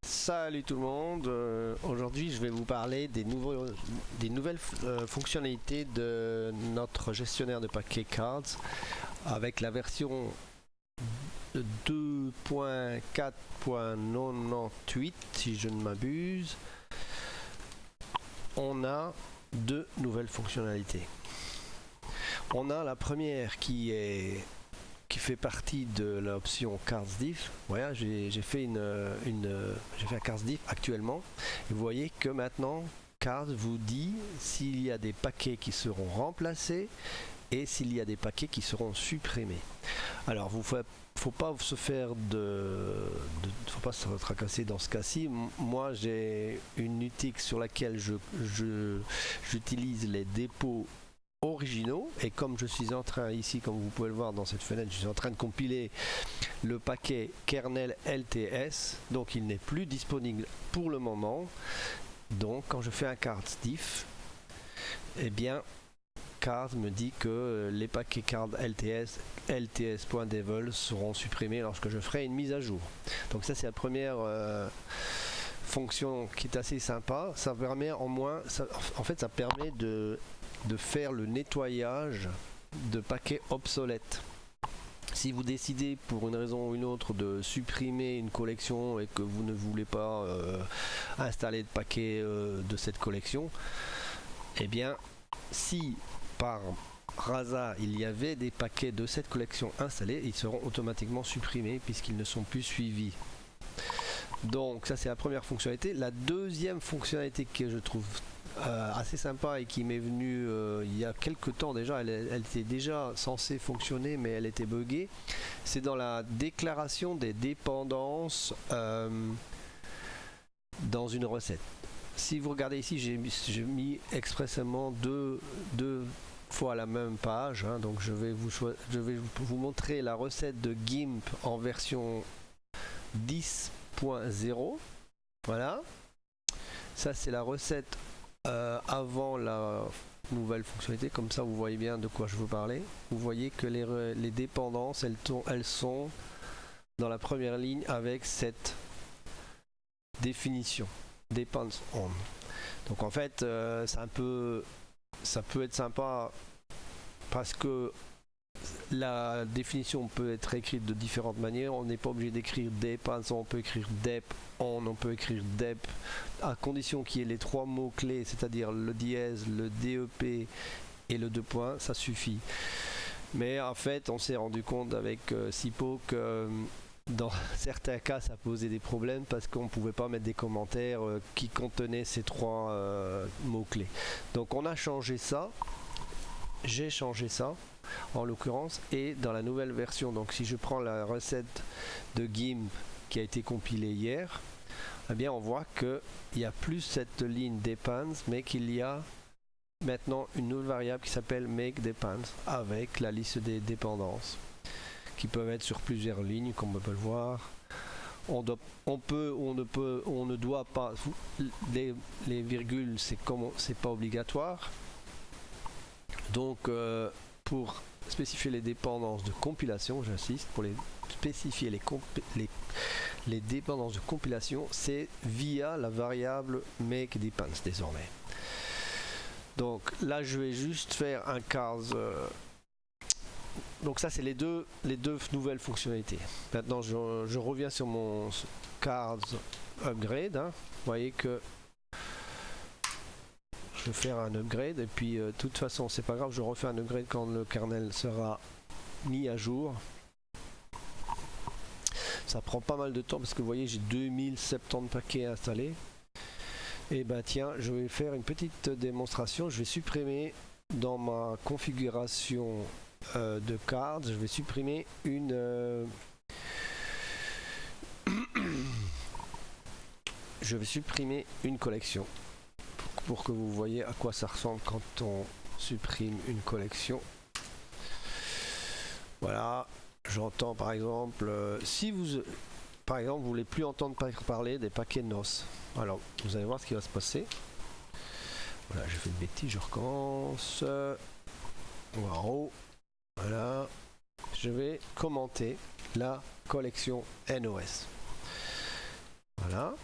Salut tout le monde, aujourd'hui je vais vous parler des nouvelles fonctionnalités de notre gestionnaire de paquets Cards avec la version 2.4.98 si je ne m'abuse. On a deux nouvelles fonctionnalités. On a la première qui fait partie de l'option Cards Diff. Voilà, j'ai fait un Cards Diff actuellement. Et vous voyez que maintenant Cards vous dit s'il y a des paquets qui seront remplacés et s'il y a des paquets qui seront supprimés. Alors faut pas se tracasser dans ce cas-ci. Moi j'ai une UTIX sur laquelle j'utilise les dépôts originaux, et comme je suis en train ici, comme vous pouvez le voir dans cette fenêtre, je suis en train de compiler le paquet kernel LTS, donc il n'est plus disponible pour le moment. Donc quand je fais un cards diff, eh bien Cards me dit que les paquets cards lts.devel seront supprimés lorsque je ferai une mise à jour. Donc ça c'est la première fonction qui est assez sympa. Ça permet ça permet de faire le nettoyage de paquets obsolètes. Si vous décidez pour une raison ou une autre de supprimer une collection et que vous ne voulez pas installer de paquets de cette collection, eh bien si par hasard il y avait des paquets de cette collection installés, ils seront automatiquement supprimés puisqu'ils ne sont plus suivis. Donc ça c'est la première fonctionnalité. La deuxième fonctionnalité que je trouve assez sympa et qui m'est venue il y a quelques temps déjà, elle était déjà censée fonctionner mais elle était buggée, c'est dans la déclaration des dépendances dans une recette. Si vous regardez ici, j'ai mis expressément deux fois la même page, hein, donc je vais vous montrer la recette de GIMP en version 10.0. Voilà, ça c'est la recette avant la nouvelle fonctionnalité, comme ça vous voyez bien de quoi je veux parler. Vous voyez que les dépendances elles sont dans la première ligne avec cette définition depends on. Donc en fait ça peut être sympa parce que la définition peut être écrite de différentes manières. On n'est pas obligé d'écrire depends, on peut écrire dep on peut écrire dep, à condition qu'il y ait les trois mots clés, c'est-à-dire le dièse, le DEP et le deux points, ça suffit. Mais en fait on s'est rendu compte avec Sipo que dans certains cas ça posait des problèmes parce qu'on ne pouvait pas mettre des commentaires qui contenaient ces trois mots clés. Donc on a changé ça, j'ai changé ça en l'occurrence, et dans la nouvelle version, donc si je prends la recette de GIMP qui a été compilée hier, eh bien on voit qu'il n'y a plus cette ligne depends, mais qu'il y a maintenant une nouvelle variable qui s'appelle make depends avec la liste des dépendances qui peuvent être sur plusieurs lignes, comme on peut le voir. On ne doit pas, les virgules c'est pas obligatoire. Donc pour spécifier les dépendances de compilation, j'insiste, pour spécifier les dépendances de compilation, c'est via la variable make depends désormais. Donc là je vais juste faire un cards. Donc ça c'est les deux nouvelles fonctionnalités. Maintenant je reviens sur mon cards upgrade, hein. Vous voyez que je vais faire un upgrade et puis de toute façon c'est pas grave, je refais un upgrade quand le kernel sera mis à jour. Ça prend pas mal de temps parce que vous voyez j'ai 2070 paquets installés. Et bah tiens, je vais faire une petite démonstration. Je vais supprimer dans ma configuration de cards, je vais supprimer je vais supprimer une collection pour que vous voyez à quoi ça ressemble quand on supprime une collection. Voilà, j'entends par exemple si vous voulez plus entendre parler des paquets NOS, alors vous allez voir ce qui va se passer. Voilà, j'ai fait une bêtise, je recommence. Wow. Voilà, je vais commenter la collection NOS. Voilà,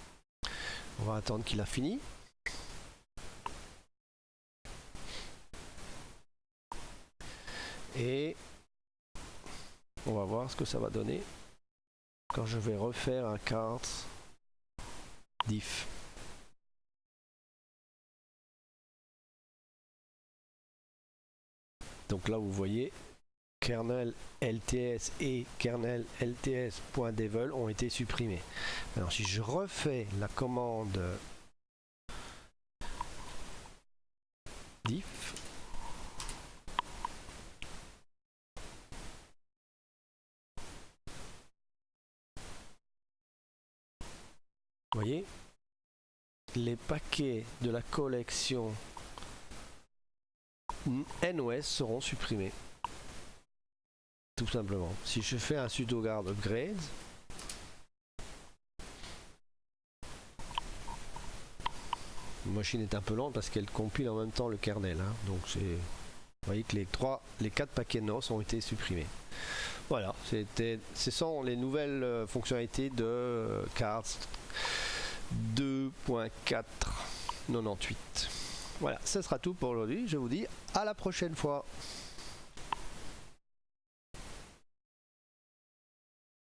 On va attendre qu'il a fini. Et on va voir ce que ça va donner quand je vais refaire un cart diff. Donc là vous voyez kernel LTS et kernel LTS.devel ont été supprimés. Alors si je refais la commande diff, vous voyez, les paquets de la collection NOS seront supprimés. Tout simplement. Si je fais un sudo guard upgrade, la machine est un peu lente parce qu'elle compile en même temps le kernel. Hein. Donc c'est, vous voyez que les 4 paquets NOS ont été supprimés. Voilà, ce sont les nouvelles fonctionnalités de CARS 2.498. Voilà, ce sera tout pour aujourd'hui. Je vous dis à la prochaine fois.